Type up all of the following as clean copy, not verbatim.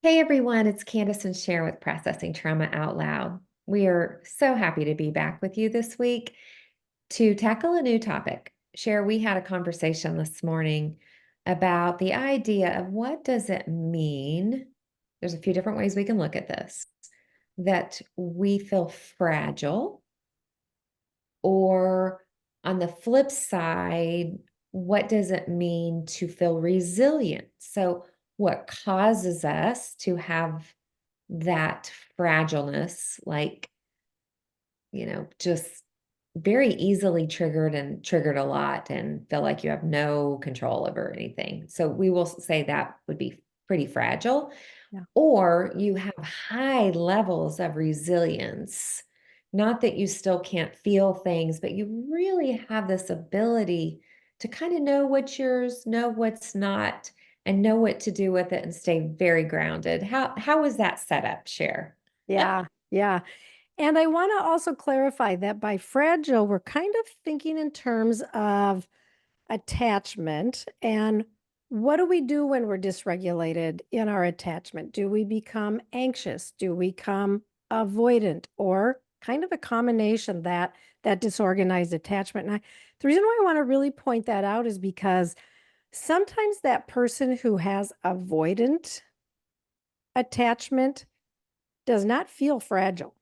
Hey everyone, it's Kandace and Sher with Processing Trauma Out Loud. We are so happy to be back with you this week to tackle a new topic. Sher, we had a conversation this morning about the idea of what does it mean? There's a few different ways we can look at this, that we feel fragile, or on the flip side, what does it mean to feel resilient? So, what causes us to have that fragileness, like, just very easily triggered and triggered a lot and feel like you have no control over anything. So we will say that would be pretty fragile. Yeah. Or you have high levels of resilience. Not that you still can't feel things, but you really have this ability to kind of know what's yours, know what's not, and know what to do with it and stay very grounded. How was that set up, Cher? Yeah. Yeah. And I want to also clarify that by fragile, we're kind of thinking in terms of attachment. And what do we do when we're dysregulated in our attachment? Do we become anxious? Do we become avoidant, or kind of a combination that disorganized attachment? And the reason why I want to really point that out is because sometimes that person who has avoidant attachment does not feel fragile.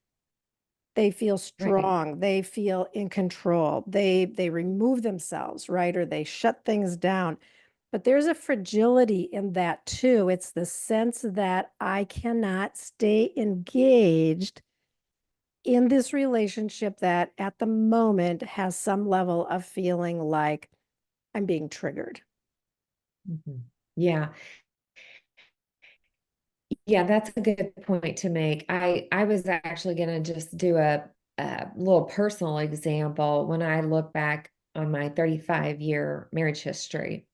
They feel Right. strong, they feel in control, they remove themselves, right? Or they shut things down. But there's a fragility in that too. It's the sense that I cannot stay engaged in this relationship that at the moment has some level of feeling like I'm being triggered. Mhm. Yeah. Yeah, that's a good point to make. I was actually going to just do a little personal example. When I look back on my 35-year marriage history,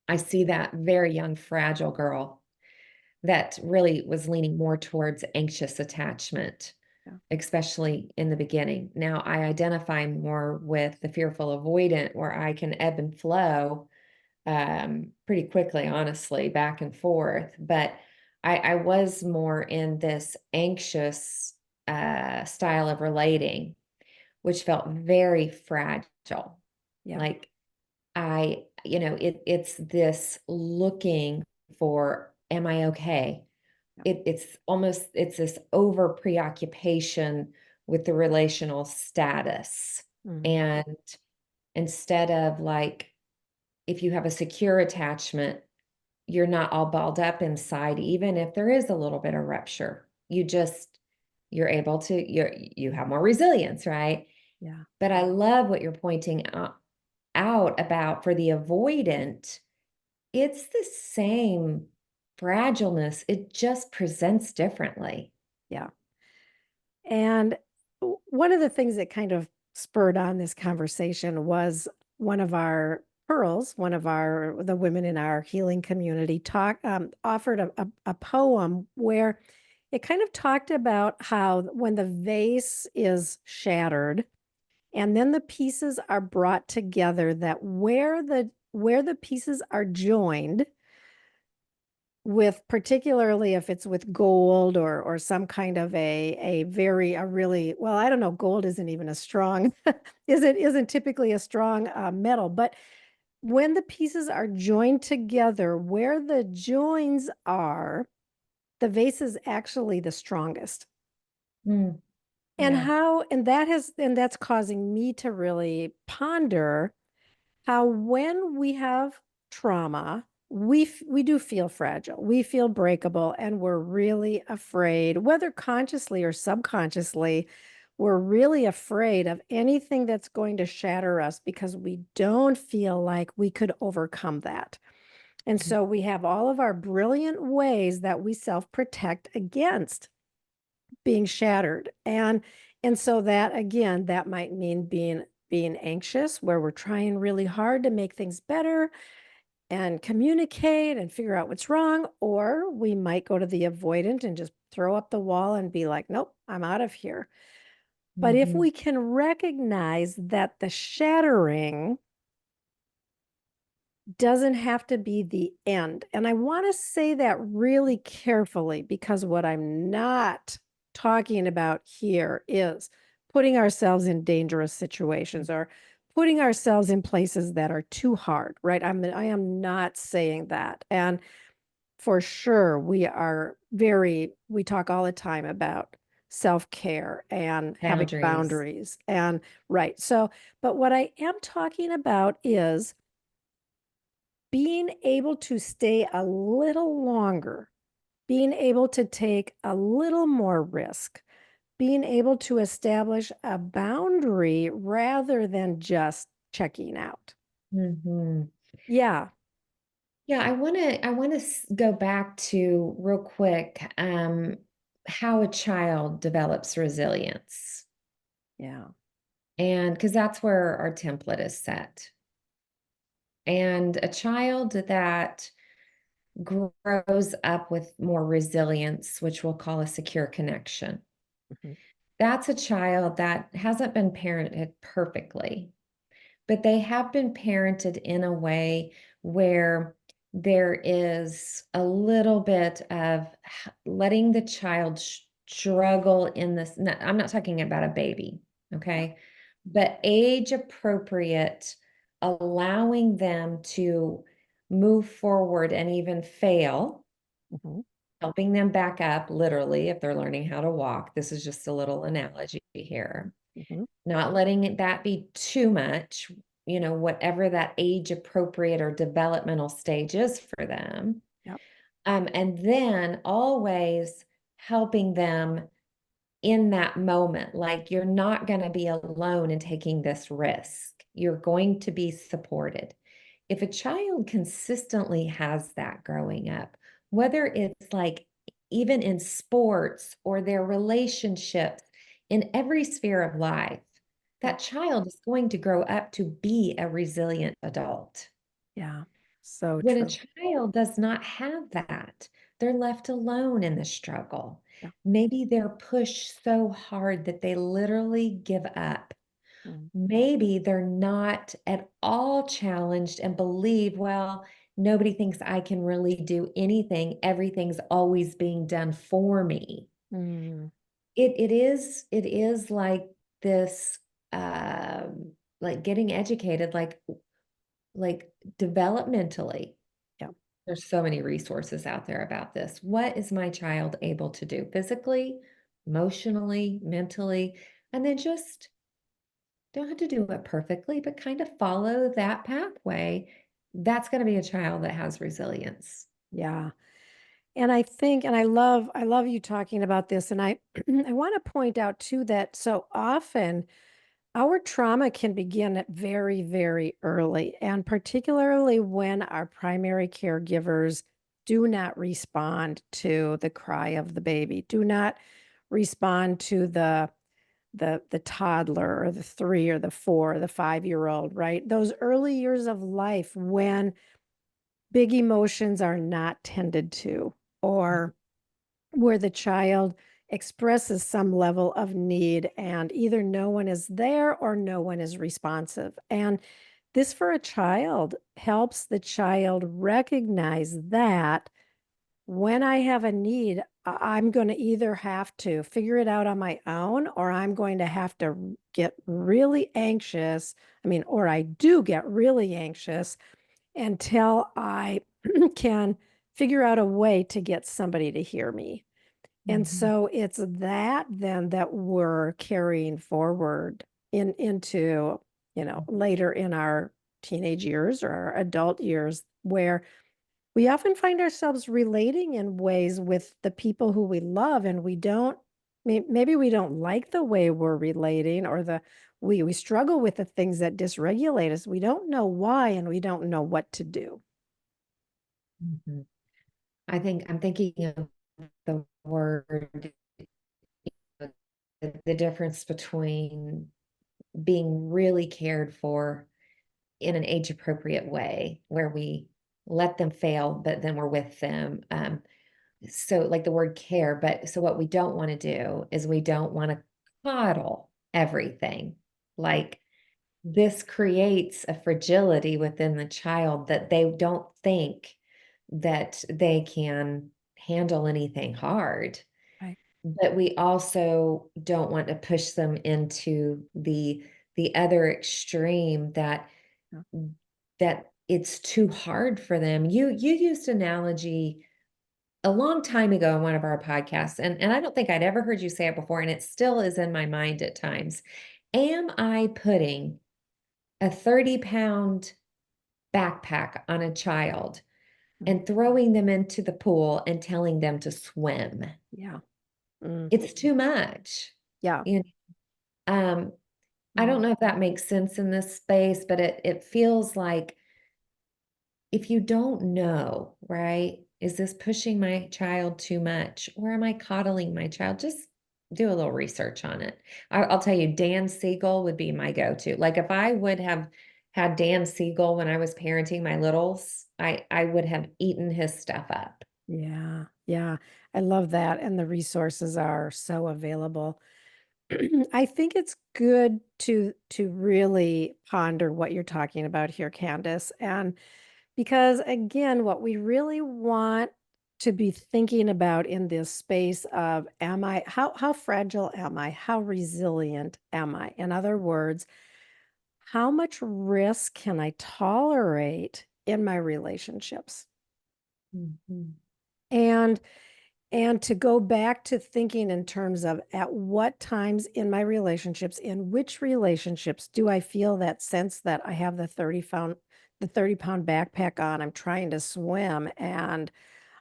I see that very young, fragile girl that really was leaning more towards anxious attachment, Yeah. especially in the beginning. Now I identify more with the fearful avoidant, where I can ebb and flow pretty quickly, honestly, back and forth. But I was more in this anxious style of relating, which felt very fragile. Yeah. Like it's this looking for, am I okay? Yeah. It's this over preoccupation with the relational status. Mhm. And instead of like, if you have a secure attachment, you're not all balled up inside, even if there is a little bit of rupture. You're able to, you have more resilience, right? Yeah. But I love what you're pointing out about for the avoidant. It's the same fragileness, it just presents differently. Yeah. And one of the things that kind of spurred on this conversation was one of our pearls, one of the women in our healing community offered a poem where it kind of talked about how when the vase is shattered and then the pieces are brought together, that where the pieces are joined with, particularly if it's with gold or some kind of a really, well, I don't know, gold isn't even a strong isn't typically a strong metal. But when the pieces are joined together, where the joins are, the vase is actually the strongest. Mm, And yeah. how, and that's causing me to really ponder how when we have trauma, we do feel fragile. We feel breakable, and we're really afraid, whether consciously or subconsciously, we're really afraid of anything that's going to shatter us because we don't feel like we could overcome that. And so we have all of our brilliant ways that we self-protect against being shattered. And so that, again, that might mean being anxious, where we're trying really hard to make things better and communicate and figure out what's wrong. Or we might go to the avoidant and just throw up the wall and be like, nope, I'm out of here. But if Mhm. we can recognize that the shattering doesn't have to be the end. And I want to say that really carefully because what I'm not talking about here is putting ourselves in dangerous situations or putting ourselves in places that are too hard, right? I am not saying that. And for sure, we talk all the time about self-care and having Boundaries. boundaries. And right. So, but what I am talking about is being able to stay a little longer, being able to take a little more risk, being able to establish a boundary rather than just checking out. Mhm. Yeah. Yeah, I want to go back to real quick how a child develops resilience. Yeah. And because that's where our template is set. And a child that grows up with more resilience, which we'll call a secure connection, Mhm. that's a child that hasn't been parented perfectly, but they have been parented in a way where there is a little bit of letting the child struggle in this. I'm not talking about a baby, Yeah. okay? But age appropriate, allowing them to move forward and even fail, Mhm. helping them back up, literally, if they're learning how to walk. This is just a little analogy here, Mhm. not letting that be too much, whatever that age appropriate or developmental stage is for them. Yep. And then always helping them in that moment. Like you're not going to be alone in taking this risk. You're going to be supported. If a child consistently has that growing up, whether it's like even in sports or their relationships, in every sphere of life, Yep. that child is going to grow up to be a resilient adult. Yeah. So When a true. child does not have that, they're left alone in the struggle. Yeah. Maybe they're pushed so hard that they literally give up. Mm. Maybe they're not at all challenged and believe, well, nobody thinks I can really do anything. Everything's always being done for me. Mm. It is like this like getting educated, like developmentally. Yeah. There's so many resources out there about this. What is my child able to do physically, emotionally, mentally? And then just don't have to do it perfectly, but kind of follow that pathway. That's going to be a child that has resilience. Yeah. And I love you talking about this. And I, I want to point out too that so often our trauma can begin at very, very early, and particularly when our primary caregivers do not respond to the cry of the baby, do not respond to the toddler or the 3 or the 4 or the 5-year-old, right? Those early years of life when big emotions are not tended to, or where the child expresses some level of need and either no one is there or no one is responsive. And this, for a child, helps the child recognize that when I have a need, I'm going to either have to figure it out on my own or I'm going to have to get really anxious. I mean, or I do get really anxious until I can figure out a way to get somebody to hear me. And Mhm. so it's that then that we're carrying forward into, later in our teenage years or our adult years, where we often find ourselves relating in ways with the people who we love, and we don't, maybe we don't like the way we're relating, or we struggle with the things that dysregulate us. We don't know why, and we don't know what to do. Mhm. I think I'm thinking of the word, the difference between being really cared for in an age appropriate way, where we let them fail, but then we're with them. So, like the word care, but so what we don't want to do is we don't want to coddle everything. Like this creates a fragility within the child that they don't think that they can handle anything hard. Right. But we also don't want to push them into the other extreme that Yeah. that it's too hard for them. You used analogy a long time ago on one of our podcasts, and I don't think I'd ever heard you say it before, and it still is in my mind at times. Am I putting a 30-pound backpack on a child Mm. and throwing them into the pool and telling them to swim? Yeah. Mm. It's too much. Yeah. You know, I Mm. don't know if that makes sense in this space, but it feels like if you don't know, right? Is this pushing my child too much or am I coddling my child? Just do a little research on it. I'll tell you, Dan Siegel would be my go-to. Like if I would have had Dan Siegel when I was parenting my littles, I would have eaten his stuff up. Yeah. Yeah. I love that. And the resources are so available. I think it's good to really ponder what you're talking about here, Candace. And because again, what we really want to be thinking about in this space of am I how fragile am I? How resilient am I? In other words, how much risk can I tolerate in my relationships? Mhm. And and to go back to thinking in terms of at what times in my relationships, in which relationships do I feel that sense that I have the 30-pound backpack on, I'm trying to swim and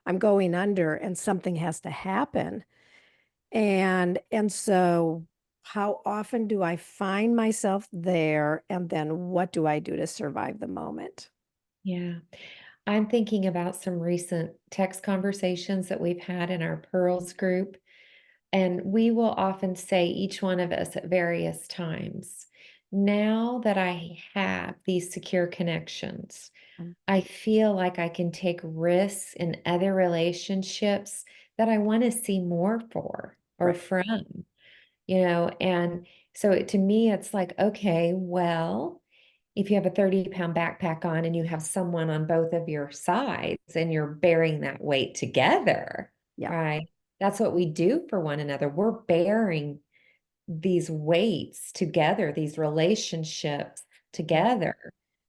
I'm going under and something has to happen. And so how often do I find myself there and then what do I do to survive the moment? Yeah. I'm thinking about some recent text conversations that we've had in our Pearls group. And we will often say, each one of us at various times, now that I have these secure connections, Mm. I feel like I can take risks in other relationships that I want to see more for or Right. from, and so to me, it's like, okay, well, if you have a 30-pound backpack on and you have someone on both of your sides and you're bearing that weight together, Yeah. right? That's what we do for one another. We're bearing these weights together, these relationships Yeah. together,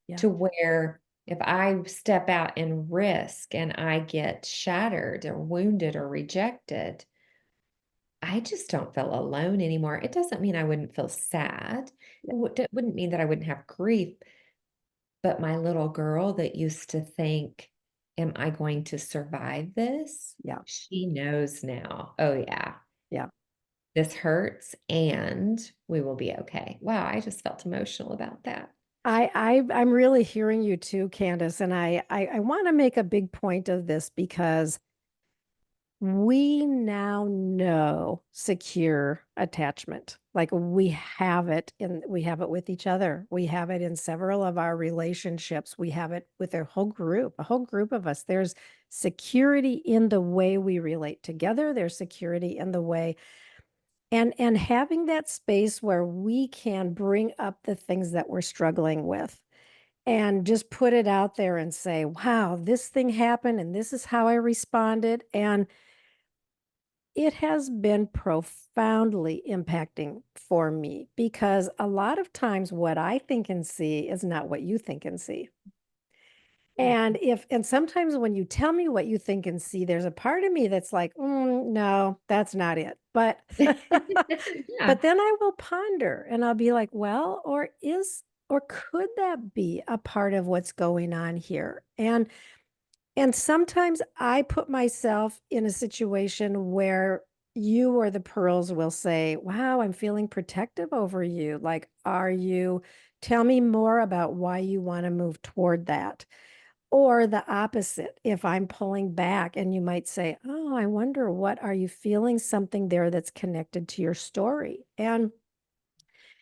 Yeah. to where if I step out and risk and I get shattered or wounded or rejected, I just don't feel alone anymore. It doesn't mean I wouldn't feel sad. It wouldn't mean that I wouldn't have grief, but my little girl that used to think, am I going to survive this? Yeah. She knows now. Oh, yeah, Yeah. this hurts and we will be okay. Wow, I just felt emotional about that. I'm really hearing you too, Candace, and I want to make a big point of this because we now know secure attachment. Like we have it with each other. We have it in several of our relationships. We have it with a whole group of us. There's security in the way we relate together. There's security in the way and having that space where we can bring up the things that we're struggling with and just put it out there and say, wow, this thing happened and this is how I responded. And it has been profoundly impacting for me because a lot of times what I think and see is not what you think and see. Mhm. And sometimes when you tell me what you think and see, there's a part of me that's like, no, that's not it. But Yeah. but then I will ponder and I'll be like, well, or could that be a part of what's going on here? And sometimes I put myself in a situation where you or the pearls will say, wow, I'm feeling protective over you. Like, tell me more about why you want to move toward that. Or the opposite, if I'm pulling back and you might say, oh, I wonder, what are you feeling something there that's connected to your story? And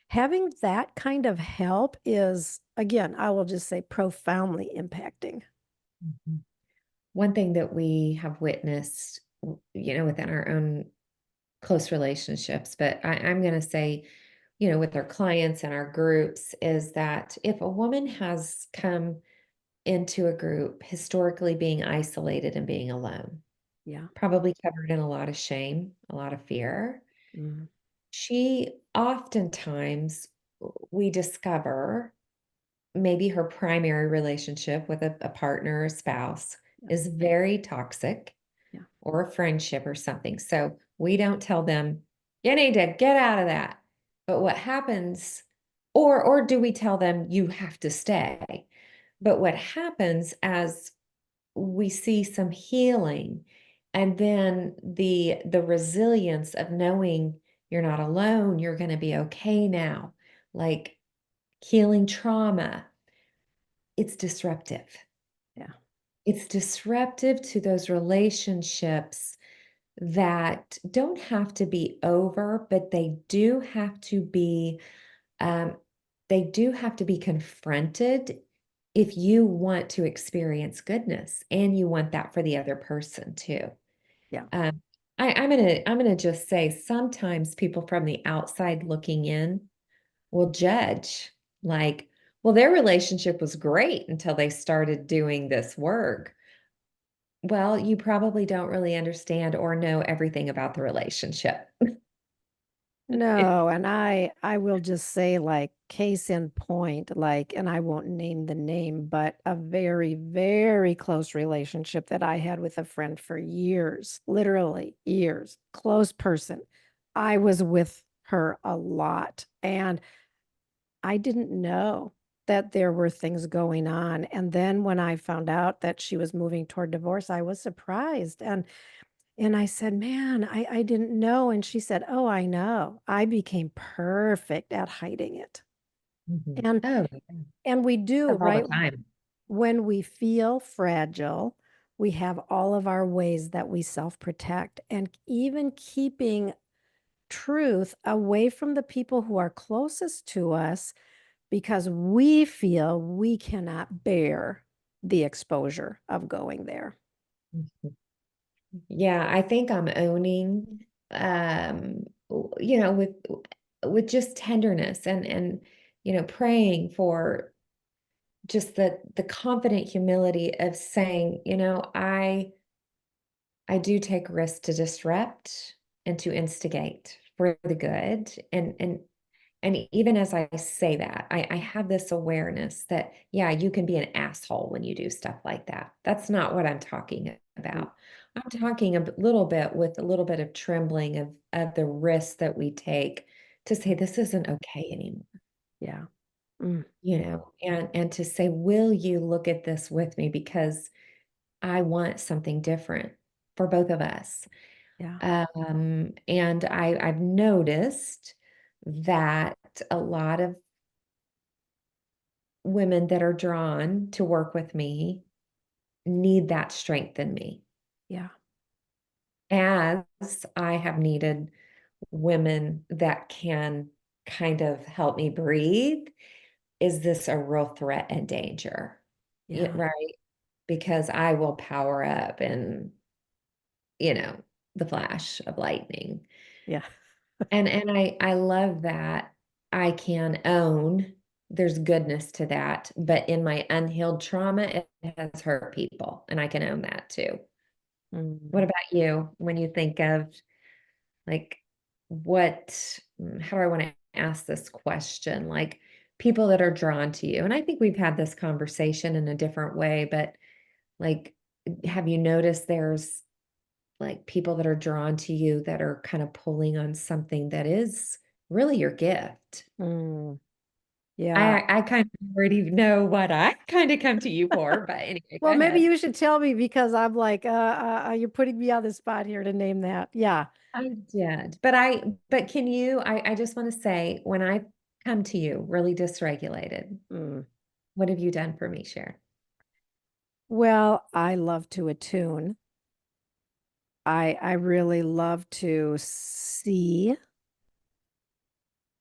having that kind of help is, again, I will just say profoundly impacting. Mhm. One thing that we have witnessed, within our own close relationships, but I'm going to say with our clients and our groups is that if a woman has come into a group historically being isolated and being alone, Yeah. probably covered in a lot of shame, a lot of fear, Mm. she oftentimes we discover maybe her primary relationship with a partner or spouse Yeah. is very toxic Yeah. or a friendship or something. So we don't tell them, you need to get out of that. But what happens, or do we tell them you have to stay? But what happens as we see some healing and then the resilience of knowing you're not alone, you're going to be okay now, like healing trauma, it's disruptive. Yeah. It's disruptive to those relationships that don't have to be over, but um, they do have to be confronted if you want to experience goodness and you want that for the other person too. Yeah. Um, I'm gonna just say sometimes people from the outside looking in will judge, like, well, their relationship was great until they started doing this work. Well, you probably don't really understand or know everything about the relationship. No, and I will just say, like, case in point, like, and I won't name the name, but a very, very close relationship that I had with a friend for years, literally years, close person. I was with her a lot, and I didn't know that there were things going on. And then when I found out that she was moving toward divorce, I was surprised. And I said, "Man, I didn't know." And she said, "Oh, I know. I became perfect at hiding it." Mhm. And Oh, yeah. and we do, Happens all the right? time. When we feel fragile, we have all of our ways that we self-protect, and even keeping truth away from the people who are closest to us because we feel we cannot bear the exposure of going there. Mhm. Yeah, I think I'm owning, with just tenderness and praying for just the confident humility of saying, I do take risks to disrupt and to instigate for the good. And even as I say that, I have this awareness that, yeah, you can be an asshole when you do stuff like that. That's not what I'm talking Mm. about. I'm talking a little bit with a little bit of trembling of the risks that we take to say this isn't okay anymore, Yeah. Mm. and to say, will you look at this with me? Because I want something different for both of us. Yeah. And I've noticed that a lot of women that are drawn to work with me need that strength in me, Yeah. as I have needed women that can kind of help me breathe. Is this a real threat and danger? Yeah, Yeah. right. Because I will power up and, you know, the flash of lightning. Yeah. And I love that I can own there's goodness to that, but in my unhealed trauma, it has hurt people, and I can own that too. What Mm. about you when you think of like how do I want to ask this question? Like people that are drawn to you. And I think we've had this conversation in a different way, but like, have you noticed there's like people that are drawn to you that are kind of pulling on something that is really your gift? Mm. Yeah. I kind of already know what I kind of come to you for, but anyway, go Well, maybe ahead. you should tell me because I'm like, you're putting me on the spot here to name that. Yeah. I did, but can you, I just want to say, when I come to you really dysregulated, Mm. what have you done for me, Cher? Well, I love to attune. I really love to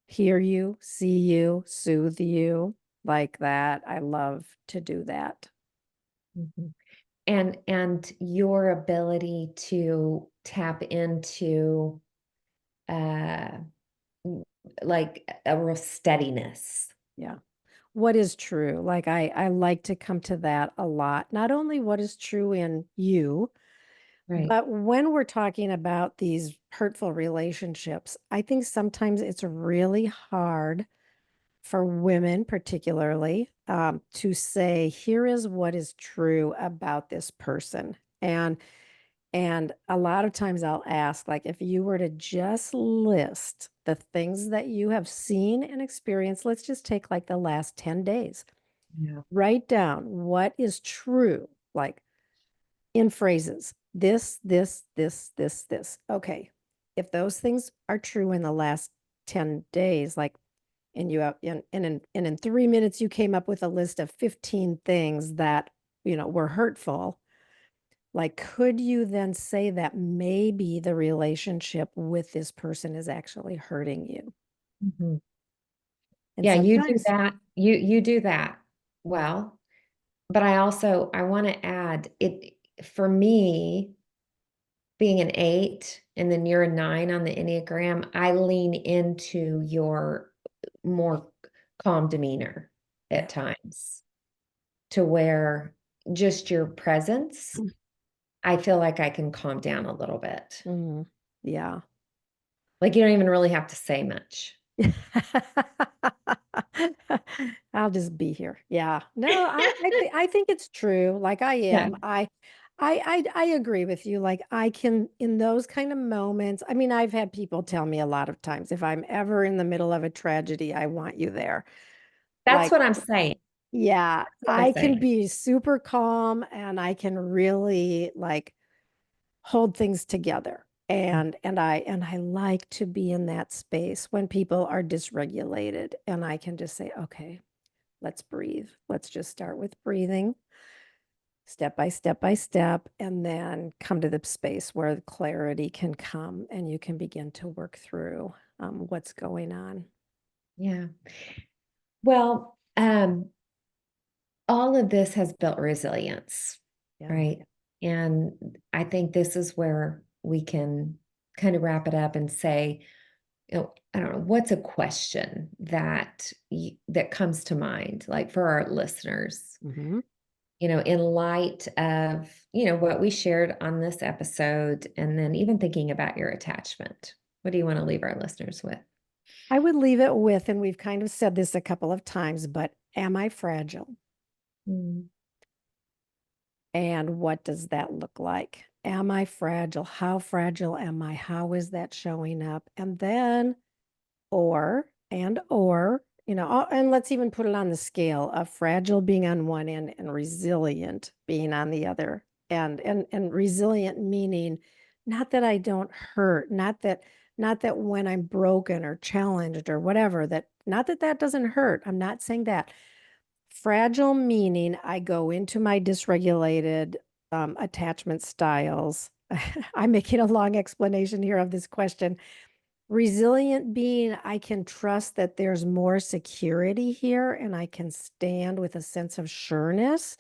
hear you, see you, soothe you like that. I love to do that. Mhm. And your ability to tap into uh like a real steadiness. Yeah. What is true? Like I like to come to that a lot. Not only what is true in you, Right. but when we're talking about these hurtful relationships, I think sometimes it's really hard for women, particularly, to say, here is what is true about this person. And a lot of times I'll ask, like, if you were to just list the things that you have seen and experienced, let's just take like the last 10 days. Yeah. Write down what is true, like in phrases. This. Okay. If those things are true in the last 10 days, like, and you have, and in 3 minutes, you came up with a list of 15 things that, were hurtful. Like, could you then say that maybe the relationship with this person is actually hurting you? Mhm. And Yeah, you do sometimes, that. You do that well, but I want to add it for me, being an 8 and then you're a 9 on the Enneagram, I lean into your more calm demeanor yeah. at times to where just your presence, I feel like I can calm down a little bit. Mhm. Yeah. Like, you don't even really have to say much. I'll just be here. Yeah. No, I think it's true. Like I Yeah. am. I agree with you. Like I can in those kind of moments. I mean, I've had people tell me a lot of times if I'm ever in the middle of a tragedy, I want you there. That's Like, what I'm saying. yeah, That's what I'm I can saying. be super calm and I can really like hold things together. And I like to be in that space when people are dysregulated and I can just say, okay, let's breathe. Let's just start with breathing step by step by step, and then come to the space where the clarity can come and you can begin to work through what's going on. Yeah. Well, all of this has built resilience, Yeah. right? And I think this is where we can kind of wrap it up and say, I don't know, what's a question that comes to mind, like for our listeners, Hmm. in light of, what we shared on this episode, and then even thinking about your attachment. What do you want to leave our listeners with? I would leave it with, and we've kind of said this a couple of times, but am I fragile? Mm, And what does that look like? Am I fragile? How fragile am I? How is that showing up? And then, and let's even put it on the scale of fragile being on one end and resilient being on the other. And resilient meaning not that I don't hurt, not that when I'm broken or challenged or whatever, that not that that doesn't hurt. I'm not saying that. Fragile meaning I go into my dysregulated attachment styles. I'm making a long explanation here of this question. Resilient being I can trust that there's more security here and I can stand with a sense of sureness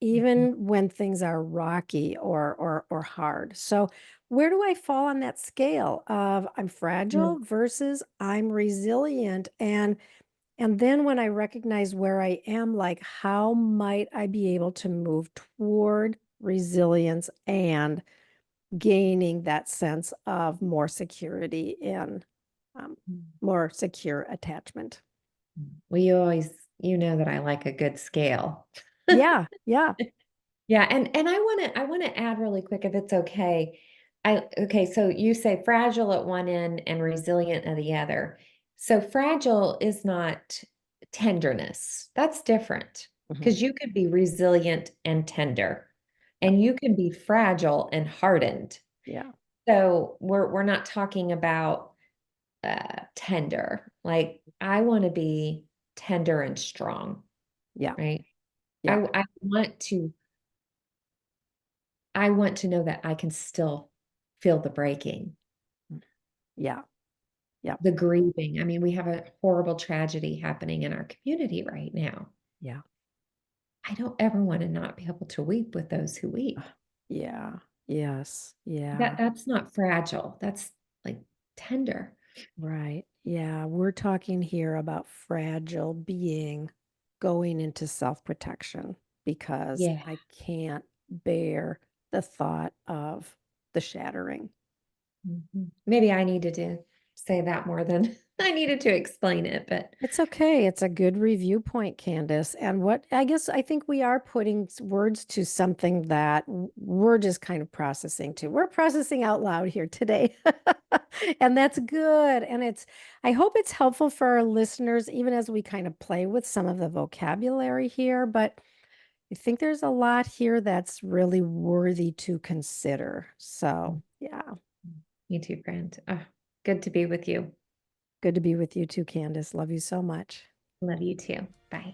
mhm, even when things are rocky or hard. So where do I fall on that scale of I'm mm, fragile versus I'm resilient? And then when I recognize where I am, like, how might I be able to move toward resilience and gaining that sense of more security in mm, more secure attachment? mm. Well, you know that I like a good scale. Yeah, yeah. Yeah, and I want to add really quick if it's okay. Okay, so you say fragile at one end and resilient at the other. So fragile is not tenderness. That's different Mhm. because you could be resilient and tender, Yep. and you can be fragile and hardened. Yeah. So we're not talking about tender. Like I want to be tender and strong, Yeah. right? Yeah. I want to know that I can still feel the breaking, Mm. Yeah. Yeah. the grieving. I mean, we have a horrible tragedy happening in our community right now. Yeah. I don't ever want to not be able to weep with those who weep. Yeah. Yes. Yeah. That's not fragile. That's like tender. Right. Yeah. We're talking here about fragile being going into self protection because Yeah. I can't bear the thought of the shattering. Mhm. Maybe I needed to say that more than I needed to explain it, but It's okay. It's a good review point, Candace. And what I guess I think we are putting words to something that we're just kind of processing too. We're processing out loud here today. And that's good. And I hope it's helpful for our listeners, even as we kind of play with some of the vocabulary here. But I think there's a lot here that's really worthy to consider. So, yeah, you too, friend. Oh, good to be with you. good to be with you too, Candace. Love you so much. Love you too. Bye.